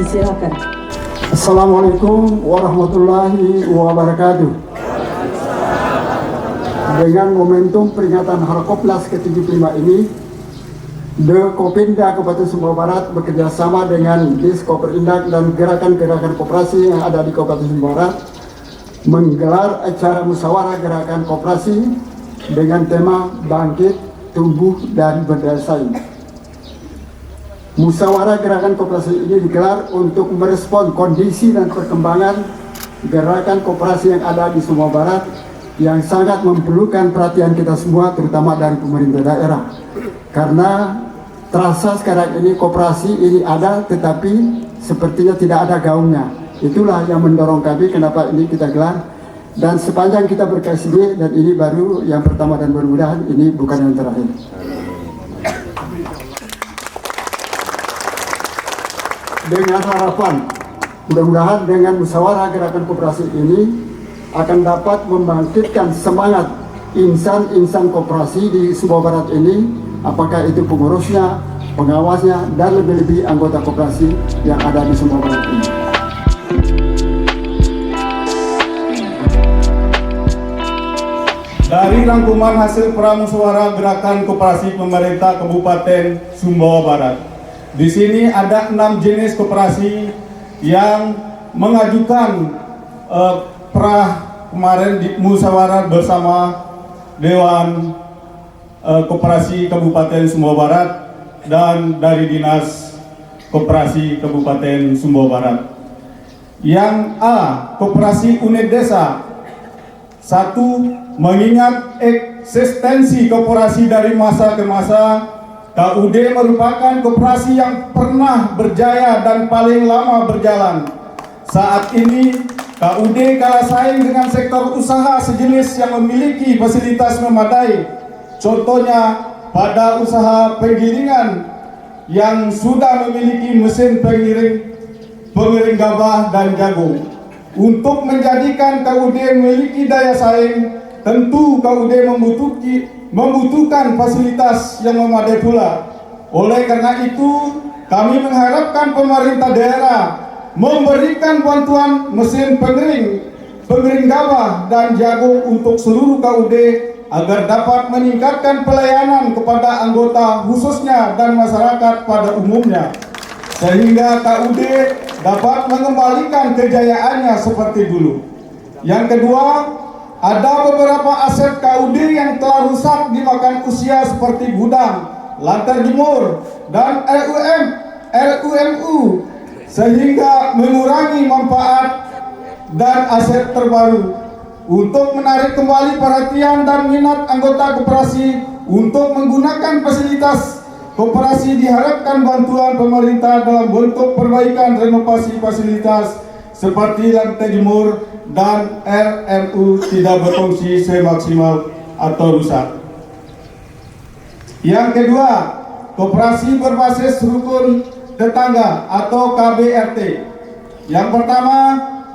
Silakan. Assalamualaikum warahmatullahi wabarakatuh. Dengan momentum peringatan Harkoplas ke-75 ini, Kopinda Kabupaten Sumbawa Barat bekerjasama dengan Diskoperindak dan gerakan-gerakan koperasi yang ada di Kabupaten Sumbawa Barat menggelar acara musyawarah gerakan koperasi dengan tema Bangkit, Tumbuh, dan Berdaya Saing. Musyawarah gerakan koperasi ini digelar untuk merespon kondisi dan perkembangan gerakan koperasi yang ada di Sumbawa Barat yang sangat memerlukan perhatian kita semua, terutama dari pemerintah daerah. Karena terasa sekarang ini koperasi ini ada, tetapi sepertinya tidak ada gaungnya. Itulah yang mendorong kami kenapa ini kita gelar. Dan sepanjang kita ber-KSB, dan ini baru yang pertama dan mudah-mudahan ini bukan yang terakhir. Dengan harapan, mudah-mudahan dengan musyawarah gerakan koperasi ini akan dapat membangkitkan semangat insan-insan koperasi di Sumbawa Barat ini, apakah itu pengurusnya, pengawasnya, dan lebih-lebih anggota koperasi yang ada di Sumbawa Barat ini. Dari rangkuman hasil pramusyawarah gerakan koperasi pemerintah Kabupaten Sumbawa Barat, di sini ada 6 jenis koperasi yang mengajukan kemarin di musyawarah bersama Dewan Koperasi Kabupaten Sumbawa Barat dan dari Dinas Koperasi Kabupaten Sumbawa Barat. Yang A, Koperasi Unit Desa. 1. Mengingat eksistensi koperasi dari masa ke masa, KUD merupakan koperasi yang pernah berjaya dan paling lama berjalan. Saat ini KUD kalah saing dengan sektor usaha sejenis yang memiliki fasilitas memadai. Contohnya pada usaha penggilingan yang sudah memiliki mesin pengiring gabah dan jagung. Untuk menjadikan KUD memiliki daya saing, tentu KUD membutuhkan fasilitas yang memadai pula. Oleh karena itu, kami mengharapkan pemerintah daerah memberikan bantuan mesin pengering gabah dan jagung untuk seluruh KUD agar dapat meningkatkan pelayanan kepada anggota khususnya dan masyarakat pada umumnya, sehingga KUD dapat mengembalikan kejayaannya seperti dulu. Yang kedua, ada beberapa aset KUD yang telah rusak dimakan usia seperti gudang, lantai jemur, dan RUMU, sehingga mengurangi manfaat dan aset terbaru. Untuk menarik kembali perhatian dan minat anggota koperasi untuk menggunakan fasilitas koperasi, diharapkan bantuan pemerintah dalam bentuk perbaikan renovasi fasilitas seperti lantai jemur dan RMU tidak berfungsi semaksimal atau rusak. Yang kedua, koperasi berbasis rukun tetangga atau KBRT. Yang pertama,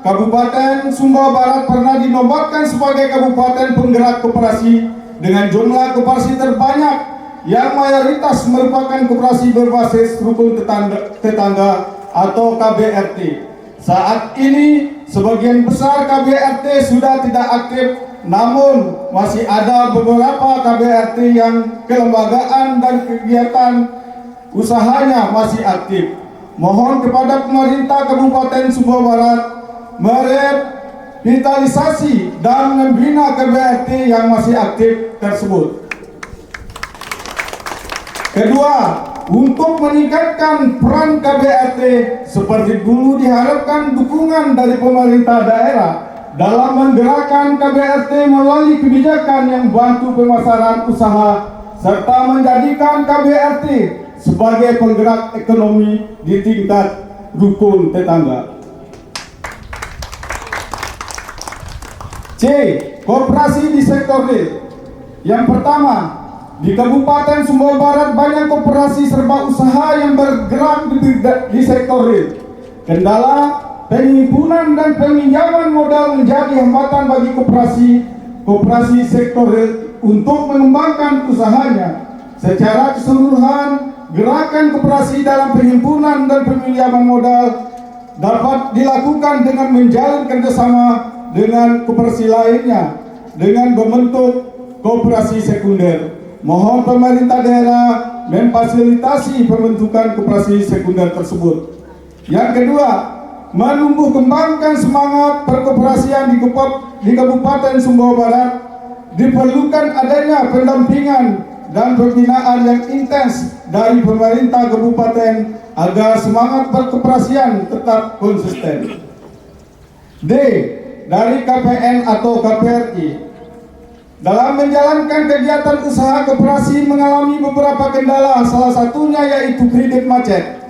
Kabupaten Sumbawa Barat pernah dinobatkan sebagai kabupaten penggerak koperasi dengan jumlah koperasi terbanyak yang mayoritas merupakan koperasi berbasis rukun tetangga atau KBRT. Saat ini sebagian besar KBRT sudah tidak aktif, namun masih ada beberapa KBRT yang kelembagaan dan kegiatan usahanya masih aktif. Mohon kepada pemerintah Kabupaten Sumbawa Barat merevitalisasi dan membina KBRT yang masih aktif tersebut. Kedua, untuk meningkatkan peran KBRT seperti dulu, diharapkan dukungan dari pemerintah daerah dalam menggerakkan KBRT melalui kebijakan yang bantu pemasaran usaha serta menjadikan KBRT sebagai penggerak ekonomi di tingkat rukun tetangga. C. Koperasi di sektor real. Yang pertama, di Kabupaten Sumbawa Barat banyak koperasi serba usaha yang bergerak di sektor real. Kendala penghimpunan dan peminjaman modal menjadi hambatan bagi koperasi sektor real untuk mengembangkan usahanya. Secara keseluruhan, gerakan koperasi dalam penghimpunan dan peminjaman modal dapat dilakukan dengan menjalin kerjasama dengan koperasi lainnya dengan membentuk koperasi sekunder. Mohon pemerintah daerah memfasilitasi pembentukan koperasi sekunder tersebut. Yang kedua, menumbuh kembangkan semangat perkoperasian di Kabupaten Sumbawa Barat. Diperlukan adanya pendampingan dan pembinaan yang intens dari pemerintah kabupaten agar semangat perkoperasian tetap konsisten. D. Dari KPN atau KPRI. Dalam menjalankan kegiatan usaha koperasi mengalami beberapa kendala, salah satunya yaitu kredit macet.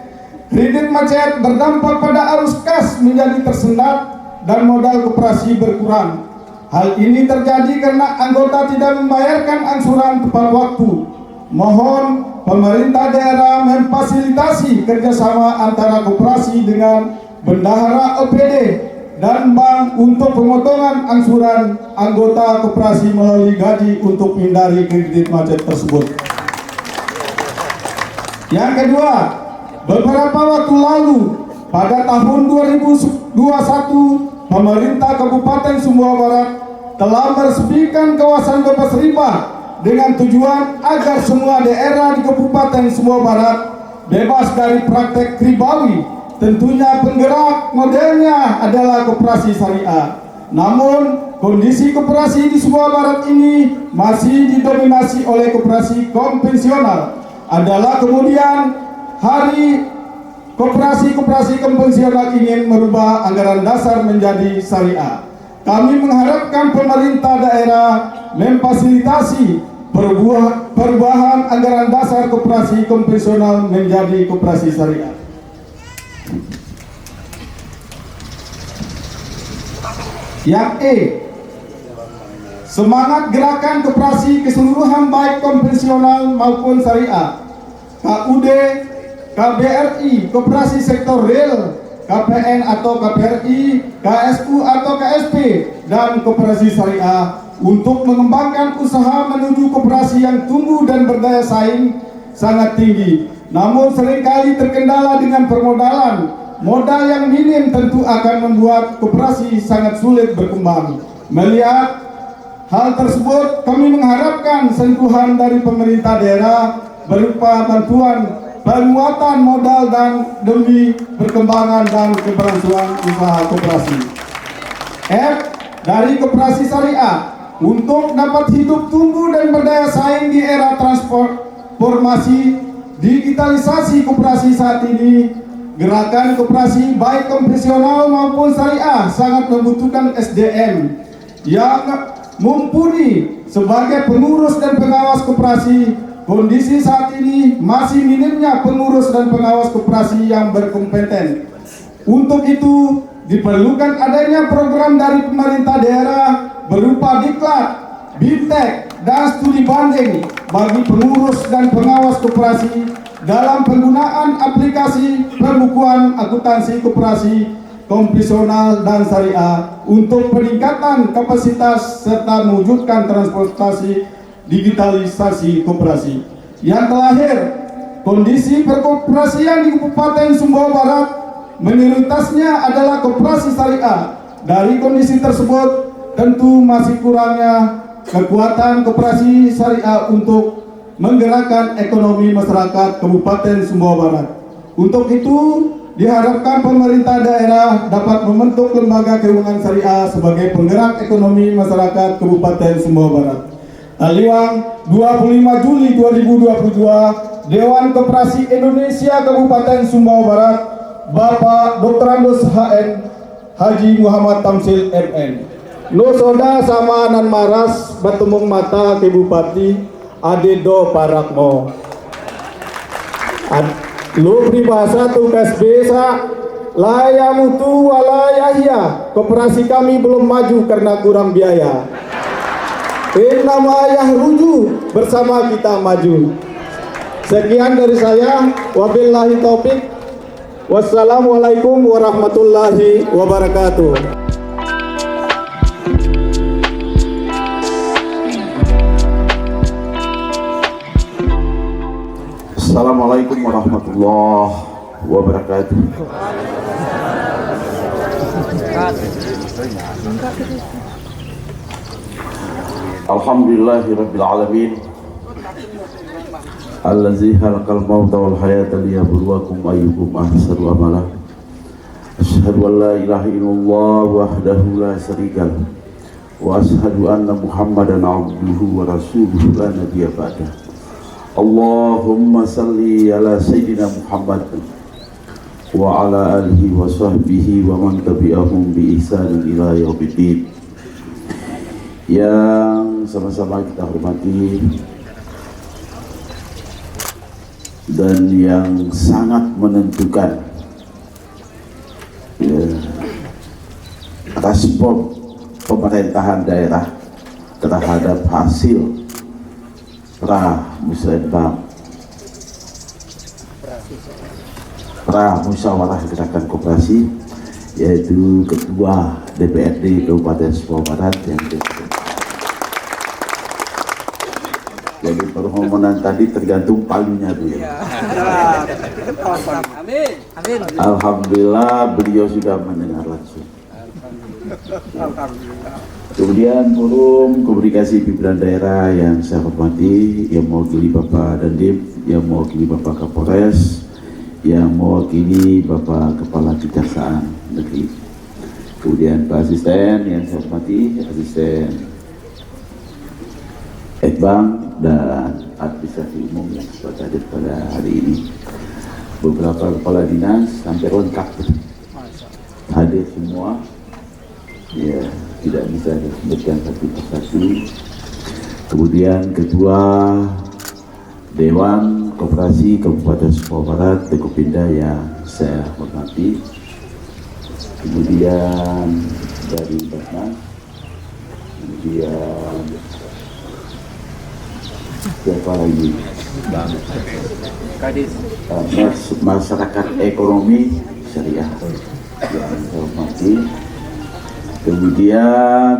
Kredit macet berdampak pada arus kas menjadi tersendat dan modal koperasi berkurang. Hal ini terjadi karena anggota tidak membayarkan angsuran tepat waktu. Mohon pemerintah daerah memfasilitasi kerjasama antara koperasi dengan bendahara OPD dan bank untuk pemotongan angsuran anggota koperasi melalui gaji untuk menghindari kredit macet tersebut. Yang kedua, beberapa waktu lalu pada tahun 2021 pemerintah Kabupaten Sumbawa Barat telah meresmikan kawasan bebas riba dengan tujuan agar semua daerah di Kabupaten Sumbawa Barat bebas dari praktek ribawi. Tentunya penggerak modelnya adalah koperasi syariah. Namun kondisi koperasi di Sumbawa Barat ini masih didominasi oleh koperasi konvensional. Adalah kemudian hari koperasi konvensional ingin merubah anggaran dasar menjadi syariah. Kami mengharapkan pemerintah daerah memfasilitasi perubahan anggaran dasar koperasi konvensional menjadi koperasi syariah. Yang E. Semangat gerakan koperasi keseluruhan baik konvensional maupun syariah. KUD, KBRI, koperasi sektor real, KPN atau KPRI, KSU atau KSP, dan koperasi syariah untuk mengembangkan usaha menuju koperasi yang tumbuh dan berdaya saing sangat tinggi. Namun seringkali terkendala dengan permodalan. Modal yang minim tentu akan membuat koperasi sangat sulit berkembang. Melihat hal tersebut, kami mengharapkan sentuhan dari pemerintah daerah berupa bantuan penguatan modal dan demi perkembangan dan keberlangsungan usaha koperasi. F. Dari koperasi syariah untuk dapat hidup tumbuh dan berdaya saing di era transformasi digitalisasi koperasi saat ini. Gerakan koperasi baik konvensional maupun syariah sangat membutuhkan SDM yang mumpuni sebagai pengurus dan pengawas koperasi. Kondisi saat ini masih minimnya pengurus dan pengawas koperasi yang berkompeten. Untuk itu diperlukan adanya program dari pemerintah daerah berupa diklat, BIMTEK, dan studi banding bagi pengurus dan pengawas koperasi dalam penggunaan aplikasi pembukuan akuntansi koperasi konvensional dan syariah untuk peningkatan kapasitas serta mewujudkan transportasi digitalisasi koperasi. Yang terakhir, kondisi perkoperasian di Kabupaten Sumbawa Barat mayoritasnya adalah koperasi syariah. Dari kondisi tersebut tentu masih kurangnya kekuatan koperasi syariah untuk menggerakkan ekonomi masyarakat Kabupaten Sumbawa Barat. Untuk itu diharapkan pemerintah daerah dapat membentuk lembaga keuangan syariah sebagai penggerak ekonomi masyarakat Kabupaten Sumbawa Barat. Taliwang 25 Juli 2022, Dewan Koperasi Indonesia Kabupaten Sumbawa Barat, Bapak Dr. Andos HN Haji Muhammad Tamsil MN. Nusoda sama nan maras batumung mata ke Bupati Adedo Parakmo. Lu pribahasa tugas desa laya mutu walayahya. Koperasi kami belum maju karena kurang biaya. Nama ayah ruju bersama kita maju. Sekian dari saya. Wabillahi taufik. Wassalamualaikum warahmatullahi wabarakatuh. Assalamualaikum warahmatullahi wabarakatuh. Alhamdulillahirabbil alamin. Allazi khalaqal mauta wal hayata liyabluwakum ayyukum ahsanu amala. Asyhadu an la ilaha illallah wahdahu la syarikalah wa asyhadu anna Muhammadan abduhu wa rasuluhu la nabiyya ba'dah. Allahumma salli ala sayyidina Muhammad wa ala alihi wa sahbihi wa man tabi'ahum bi ihsanin ila yaumiddin. Yang sama-sama kita hormati dan yang sangat menentukan respon pemerintahan daerah terhadap hasil musyawarah gerakan koperasi, yaitu Ketua DPRD Kabupaten Sumbawa Barat yang jadi permohonan tadi tergantung palunya dulu. Amin. Alhamdulillah beliau sudah mendengar langsung. Kemudian forum komunikasi pimpinan daerah yang saya hormati, yang mewakili Bapak Dandim, yang mewakili Bapak Kapolres, yang mewakili Bapak Kepala Kejaksaan Negeri. Kemudian Pak Asisten yang saya hormati, Asisten Ekbang dan administrasi umum yang sudah hadir pada hari ini. Beberapa kepala dinas sampai lengkap hadir semua. Ya, tidak bisa disebutkan satu persatu. Kemudian Ketua Dewan Koperasi Kabupaten Sumbawa Barat Teguh Pindah yang saya hormati. Kemudian dari Basnas, kemudian siapa lagi? Masyarakat ekonomi syariah yang saya hormati. Kemudian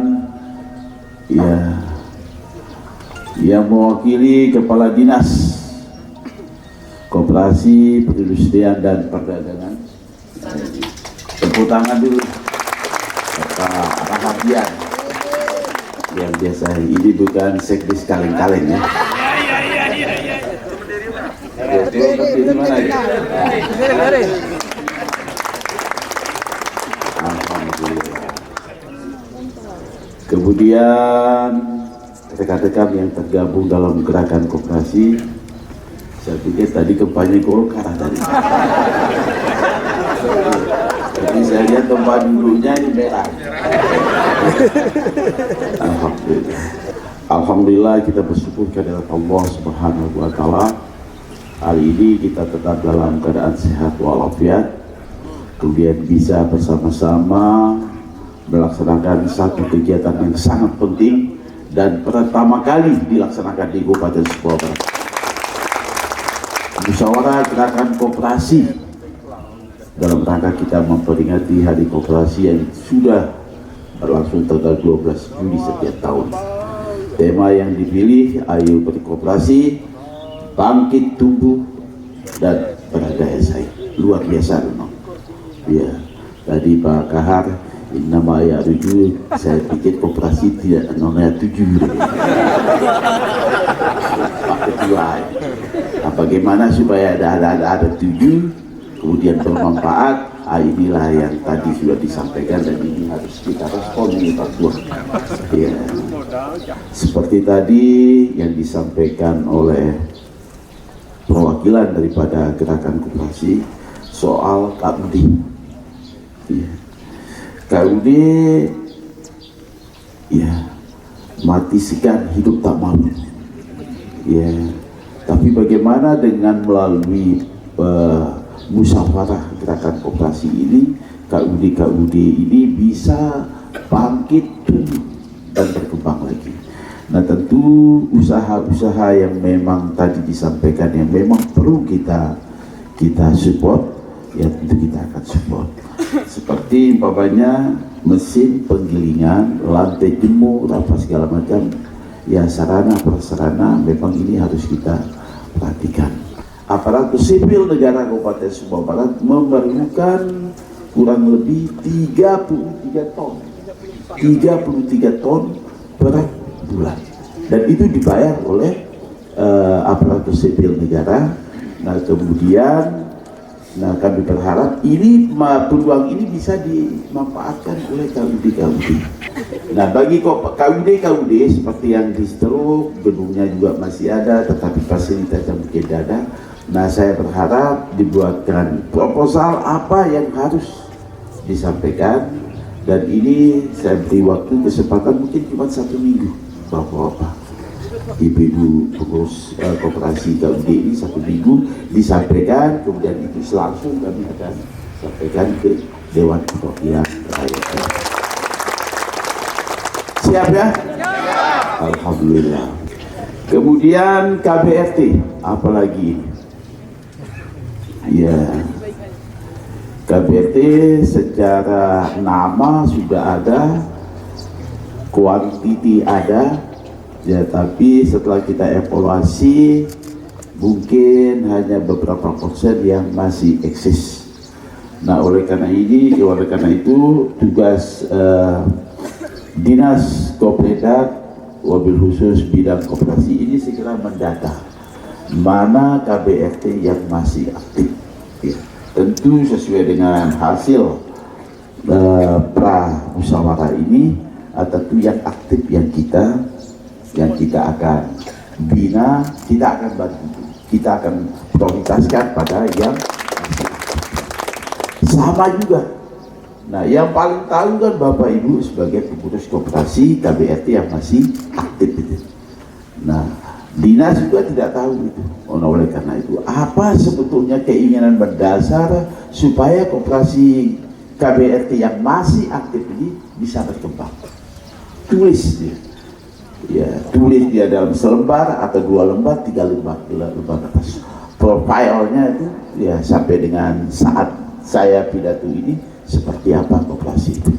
yang mewakili Kepala Dinas Koperasi, Perindustrian dan Perdagangan. Tepuk tangan dulu Bapak Rahadian yang biasa ini bukan sekdes kaleng-kaleng ya. Alhamdulillah. Kemudian rekan-rekan yang tergabung dalam gerakan koperasi, saya pikir tadi kampanye Golkar tadi. Jadi saya lihat tempat duduknya ini merah. Alhamdulillah. Alhamdulillah kita bersyukur kepada Allah Subhanahu wa taala. Hari ini kita tetap dalam keadaan sehat walafiat. Kemudian bisa bersama-sama melaksanakan satu kegiatan yang sangat penting dan pertama kali dilaksanakan di Kabupaten Sumbawa Barat. Musyawarah gerakan koperasi dalam rangka kita memperingati Hari Koperasi yang sudah berlangsung tanggal 12 Juli setiap tahun. Tema yang dipilih, ayo berkoperasi, bangkit, tumbuh, dan berdaya saing. Luar biasa memang. Ya, tadi Pak Kahar, nama ya tujuh, saya pikir koperasi tidak nomor 7. Nah, bagaimana supaya ada 7, kemudian bermanfaat? Inilah yang tadi sudah disampaikan dan ini harus kita respon ini Pak Ketua. Ya, seperti tadi yang disampaikan oleh perwakilan daripada gerakan koperasi soal KUD. Ya. KUD ya mati segan hidup tak malu. Ya, tapi bagaimana dengan melalui musyawarah gerakan koperasi ini, KUD ini bisa bangkit, tumbuh dan berkembang lagi. Nah, tentu usaha-usaha yang memang tadi disampaikan yang memang perlu kita support, ya tentu kita akan support. Seperti umpamanya mesin penggilingan, lantai jemur, apa segala macam, ya sarana prasarana memang ini harus kita perhatikan. Aparatur sipil negara Kabupaten Sumbawa Barat memerlukan kurang lebih 33 ton 33 ton per bulan, dan itu dibayar oleh aparatur sipil negara. Nah kemudian kami berharap ini peluang ini bisa dimanfaatkan oleh KUD. Nah bagi KUD seperti yang di Steruk, gedungnya juga masih ada tetapi fasilitasnya mungkin tidak ada. Nah saya berharap dibuatkan proposal apa yang harus disampaikan, dan ini saya beri waktu kesempatan mungkin cuma 1 minggu. Bapak-bapak, ibu-ibu pengurus koperasi KUD ini 1 minggu disampaikan, kemudian itu langsung kami akan sampaikan ke Dewan Perwakilan Rakyat. Siap ya? Alhamdulillah. Kemudian KBRT, apalagi? Ya, KBRT secara nama sudah ada, kuantiti ada, ya tapi setelah kita evaluasi mungkin hanya beberapa persen yang masih eksis. Nah oleh karena itu tugas Dinas Koprendak wabil khusus bidang koperasi ini segera mendata mana KBRT yang masih aktif, ya. Tentu sesuai dengan hasil pra musyawarah ini, tentu yang aktif yang kita akan bina, kita akan bantu, kita akan prioritaskan pada yang masih aktif. Sama juga. Nah, yang paling tahu kan Bapak Ibu sebagai pengurus koperasi KBRT yang masih aktif itu. Nah, dinas juga tidak tahu itu. Oleh karena itu, apa sebetulnya keinginan mendasar supaya koperasi KBRT yang masih aktif ini bisa berkembang? Tulis dia. Ya, tulis dia dalam selembar atau 2 lembar, 3 lembar atas. Profilnya itu ya sampai dengan saat saya pidato ini seperti apa koperasi itu,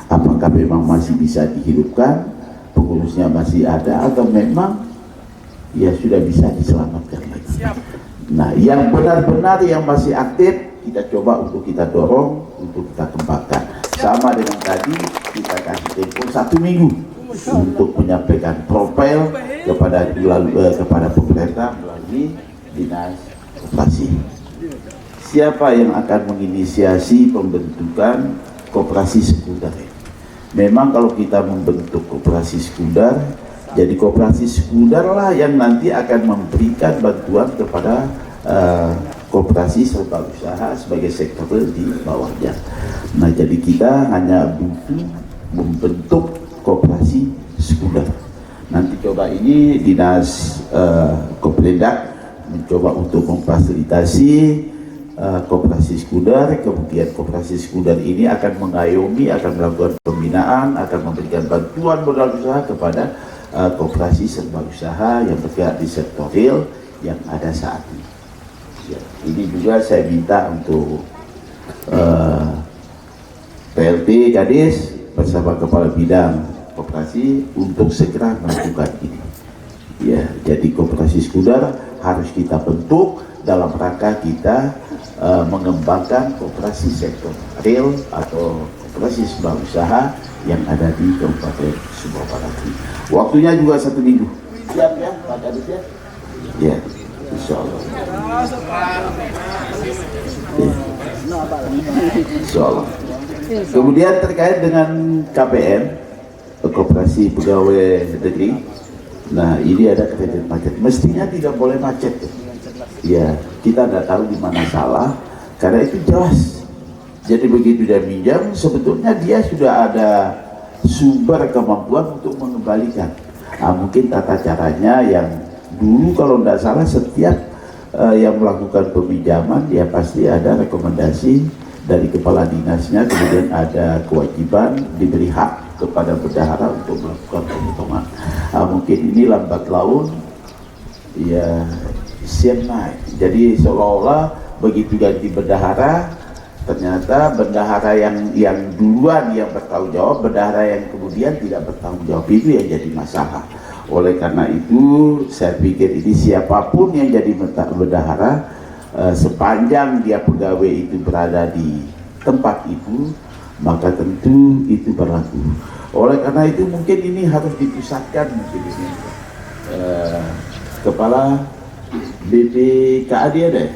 apakah memang masih bisa dihidupkan, pengurusnya masih ada, atau memang ya sudah bisa diselamatkan lagi. Nah yang benar-benar yang masih aktif kita coba untuk kita dorong, untuk kita kembangkan. Sama dengan tadi kita kasih tempo 1 minggu untuk menyampaikan profil kepada pemerintah melalui Dinas Koperasi. Siapa yang akan menginisiasi pembentukan koperasi sekunder? Memang kalau kita membentuk koperasi sekunder, jadi koperasi sekunder lah yang nanti akan memberikan bantuan kepada koperasi serba usaha sebagai sektor di bawahnya. Nah jadi kita hanya butuh membentuk koperasi sekunder. Nanti coba ini Dinas Koprendak mencoba untuk memfasilitasi koperasi sekunder, kemudian koperasi sekunder ini akan mengayomi, akan melakukan pembinaan, akan memberikan bantuan modal usaha kepada koperasi serba usaha yang bergerak di sektor real yang ada saat ini. Ya, ini juga saya minta untuk PLT Kadis bersama Kepala Bidang Koperasi untuk segera melakukan ini. Ya, jadi koperasi sekunder harus kita bentuk dalam rangka kita mengembangkan koperasi sektor real atau koperasi serba usaha yang ada di Kabupaten Sumbawa Barat. Waktunya juga 1 minggu. Siap ya, Pak Kadis ya? Ya, insya Allah. Ya. Insya Allah. Kemudian terkait dengan KPN, Koperasi Pegawai Negeri. Nah, ini ada kredit macet. Mestinya tidak boleh macet. Ya, kita tidak tahu di mana salah, karena itu jelas. Jadi begitu dia minjam, sebetulnya dia sudah ada sumber kemampuan untuk mengembalikan. Nah, mungkin tata caranya yang dulu kalau tidak salah setiap yang melakukan peminjaman ya pasti ada rekomendasi dari kepala dinasnya, kemudian ada kewajiban diberi hak kepada bendahara untuk melakukan pemotongan. Nah, mungkin ini lambat laun ya siap naik. Jadi seolah-olah begitu ganti bendahara, ternyata bendahara yang duluan yang bertanggung jawab, bendahara yang kemudian tidak bertanggung jawab, itu yang jadi masalah. Oleh karena itu saya pikir ini siapapun yang jadi bendahara, sepanjang dia pegawai itu berada di tempat itu, maka tentu itu berlaku. Oleh karena itu mungkin ini harus dipusatkan mungkin ini. Kepala BPKAD ada ya?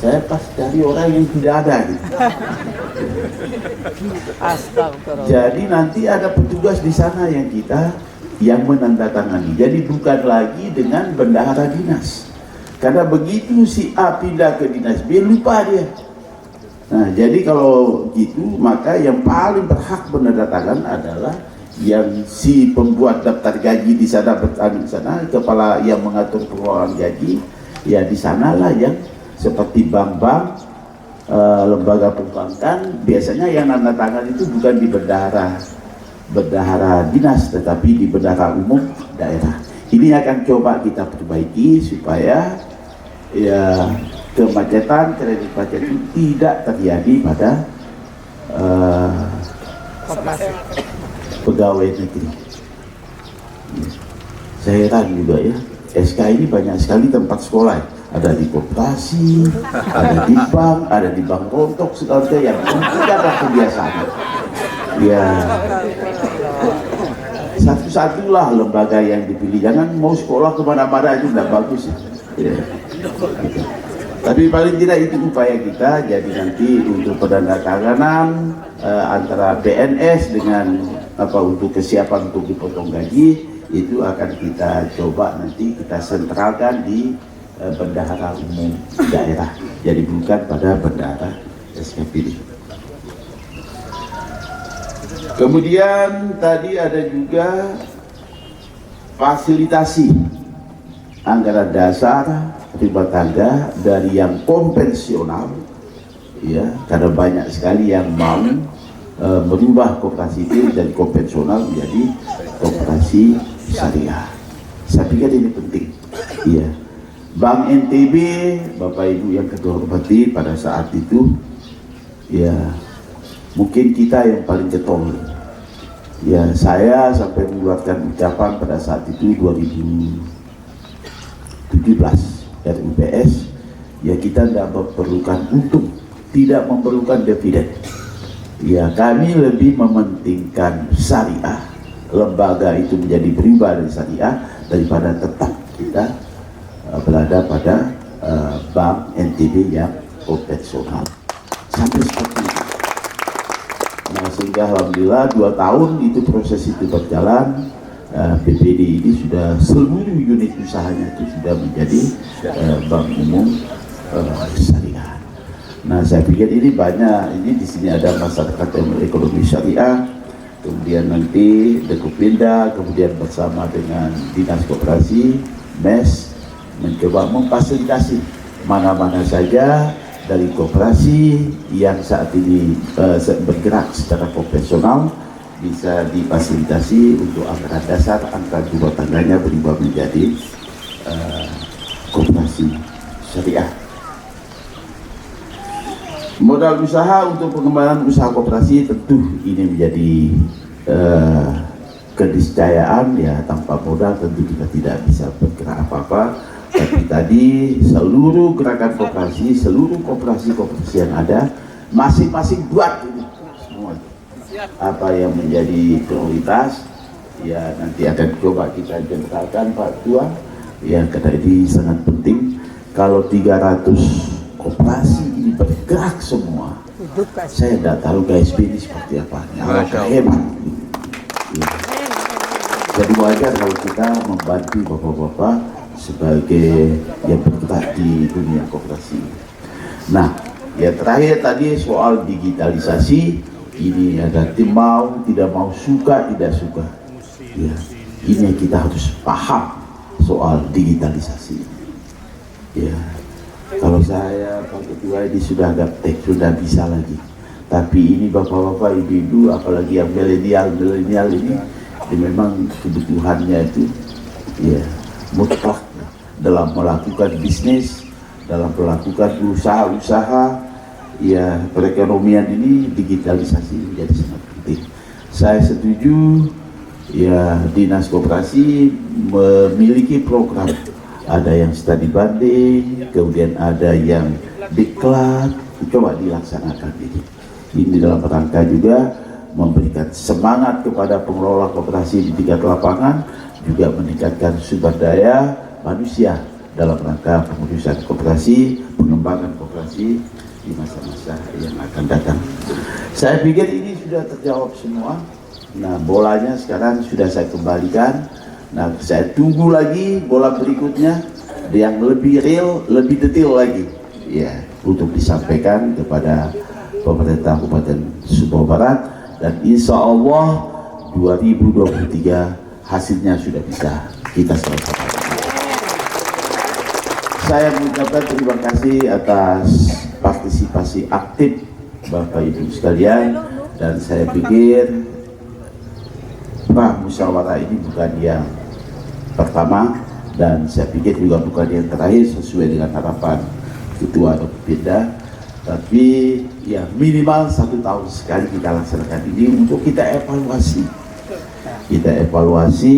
Saya pas cari orang yang tidak ada gitu. Jadi nanti ada petugas di sana yang menandatangani. Jadi bukan lagi dengan bendahara dinas. Karena begitu si A pindah ke dinas B, lupa dia. Nah, jadi kalau gitu, maka yang paling berhak menandatangan adalah yang si pembuat daftar gaji di sana, bertani di sana, kepala yang mengatur pengelolaan gaji, ya di sanalah yang seperti bank-bank, lembaga perbankan, biasanya yang nanda tangan itu bukan di bendahara dinas, tetapi di bendahara umum daerah. Ini akan coba kita perbaiki supaya ya kemacetan, kredit macet itu tidak terjadi pada pegawai negeri. Saya heran juga ya, SK ini banyak sekali tempat sekolah. Ada di koperasi, ada di bank, ada di bank rontok, segala yang tidak ada kebiasaan. Ya, satu-satulah lembaga yang dipilih. Jangan mau sekolah kemana-mana itu tidak bagus. Ya. Tapi paling tidak itu upaya kita. Jadi nanti untuk penandatanganan antara PNS dengan untuk kesiapan untuk dipotong gaji itu akan kita coba nanti kita sentralkan di bendahara umum daerah, jadi bukan pada bendahara SKPD. Kemudian tadi ada juga fasilitasi anggaran dasar rumah tangga dari yang konvensional, ya, karena banyak sekali yang mau merubah koperasi itu dari konvensional menjadi koperasi syariah. Saya pikir ini penting, ya. Bank NTB, Bapak Ibu yang kedua hormati, pada saat itu ya mungkin kita yang paling getol. Ya, saya sampai mengeluarkan ucapan pada saat itu 2017 RUPS, ya kita tidak memerlukan untung, tidak memerlukan dividen. Ya, kami lebih mementingkan syariah, lembaga itu menjadi berubah dari syariah daripada tetap kita berada pada bank NTB yang konvensional sampai seperti itu. Nah, sehingga alhamdulillah 2 tahun itu proses itu berjalan. BPD ini sudah seluruh unit usahanya itu sudah menjadi bank umum syariah. Nah, saya pikir ini banyak, ini di sini ada masyarakat ekonomi syariah, kemudian nanti Dekopinda, kemudian bersama dengan Dinas Koperasi, MES, mencoba memfasilitasi mana-mana saja dari koperasi yang saat ini bergerak secara konvensional bisa difasilitasi untuk anggaran dasar, anggaran rumah tangganya berubah menjadi koperasi syariah. Modal usaha untuk pengembangan usaha koperasi tentu ini menjadi keniscayaan, ya. Tanpa modal tentu kita tidak bisa bergerak apa-apa. Tapi tadi seluruh gerakan koperasi, seluruh koperasi yang ada, masing-masing buat ini semua. Apa yang menjadi prioritas, ya nanti akan coba kita jenderalkan Pak Tua. Ya, karena ini sangat penting. Kalau 300 koperasi ini bergerak semua, saya tidak tahu KSB ini seperti apa. Hebat. Ya. Jadi wajar kalau kita membantu bapak-bapak sebagai yang bergerak di dunia koperasi. Nah, ya terakhir tadi soal digitalisasi, ini ada tim mau, tidak mau, suka, tidak suka. Ya, ini yang kita harus paham soal digitalisasi. Ya, kalau saya Pak Ketua ini sudah gaptek, sudah bisa lagi. Tapi ini bapak-bapak, ibu-ibu, apalagi yang milenial ini memang kebutuhannya itu ya mutlak dalam melakukan bisnis, dalam melakukan usaha-usaha, ya perekonomian ini digitalisasi menjadi sangat penting. Saya setuju, ya Dinas Koperasi memiliki program ada yang studi banding, kemudian ada yang diklat, coba dilaksanakan ini. Ini dalam rangka juga memberikan semangat kepada pengelola koperasi di tingkat lapangan, juga meningkatkan sumber daya manusia dalam rangka pengurusan koperasi, pengembangan koperasi di masa-masa yang akan datang. Saya pikir ini sudah terjawab semua. Nah, bolanya sekarang sudah saya kembalikan. Nah, saya tunggu lagi bola berikutnya yang lebih real, lebih detail lagi, ya, untuk disampaikan kepada pemerintah Kabupaten Sumbawa Barat, dan insya Allah 2023 hasilnya sudah bisa kita selesaikan. Saya mengucapkan terima kasih atas partisipasi aktif Bapak Ibu sekalian, dan saya pikir musyawarah ini bukan yang pertama, dan saya pikir juga bukan yang terakhir sesuai dengan harapan Ketua atau Pindah, tapi ya minimal 1 tahun sekali kita laksanakan ini untuk kita evaluasi. Kita evaluasi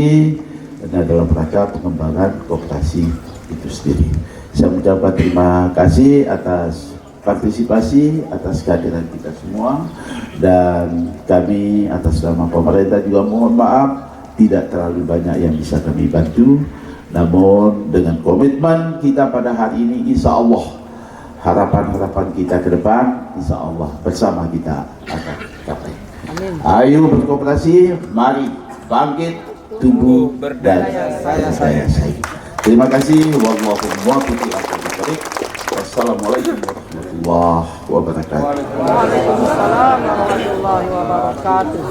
dalam rangka pengembangan koperasi itu sendiri. Saya mengucapkan terima kasih atas partisipasi, atas kehadiran kita semua, dan kami atas nama pemerintah juga mohon maaf tidak terlalu banyak yang bisa kami bantu, namun dengan komitmen kita pada hari ini, insya Allah harapan-harapan kita ke depan insya Allah bersama kita akan capai. Ayo berkooperasi, mari bangkit, tumbuh, dan berdaya saing. Terima kasih. Wassalamualaikum warahmatullahi wabarakatuh. Waalaikumsalam warahmatullahi wabarakatuh.